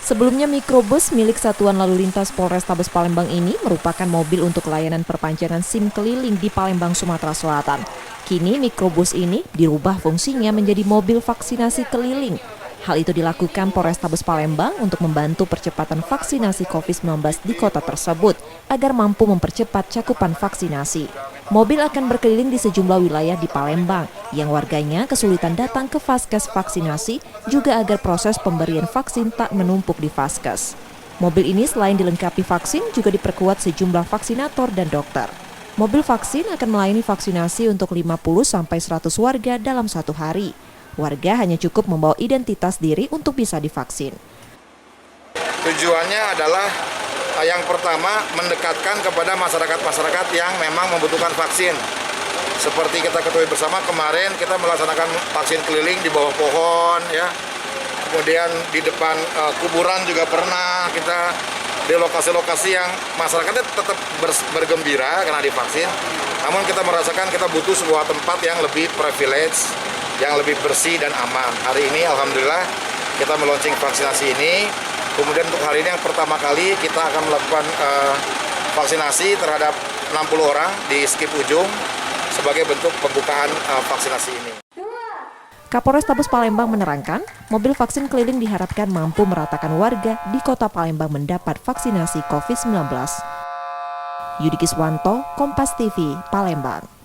Sebelumnya mikrobus milik Satuan Lalu Lintas Polrestabes Palembang ini merupakan mobil untuk layanan perpanjangan SIM keliling di Palembang, Sumatera Selatan. Kini mikrobus ini dirubah fungsinya menjadi mobil vaksinasi keliling. Hal itu dilakukan Polrestabes Palembang untuk membantu percepatan vaksinasi COVID-19 di kota tersebut agar mampu mempercepat cakupan vaksinasi. Mobil akan berkeliling di sejumlah wilayah di Palembang yang warganya kesulitan datang ke vaskes vaksinasi juga agar proses pemberian vaksin tak menumpuk di vaskes. Mobil ini selain dilengkapi vaksin juga diperkuat sejumlah vaksinator dan dokter. Mobil vaksin akan melayani vaksinasi untuk 50-100 warga dalam satu hari. Warga hanya cukup membawa identitas diri untuk bisa divaksin. Tujuannya adalah yang pertama mendekatkan kepada masyarakat-masyarakat yang memang membutuhkan vaksin. Seperti kita ketahui bersama kemarin kita melaksanakan vaksin keliling di bawah pohon, ya. Kemudian di depan kuburan juga pernah kita di lokasi-lokasi yang masyarakatnya tetap bergembira karena divaksin. Namun kita merasakan kita butuh sebuah tempat yang lebih privilege, yang lebih bersih dan aman. Hari ini alhamdulillah kita meluncing vaksinasi ini. Kemudian untuk hari ini yang pertama kali kita akan melakukan vaksinasi terhadap 60 orang di Skip Ujung sebagai bentuk pembukaan vaksinasi ini. Kapolres Tabes Palembang menerangkan, mobil vaksin keliling diharapkan mampu meratakan warga di kota Palembang mendapat vaksinasi COVID-19. Yudi Kiswanto, Kompas TV, Palembang.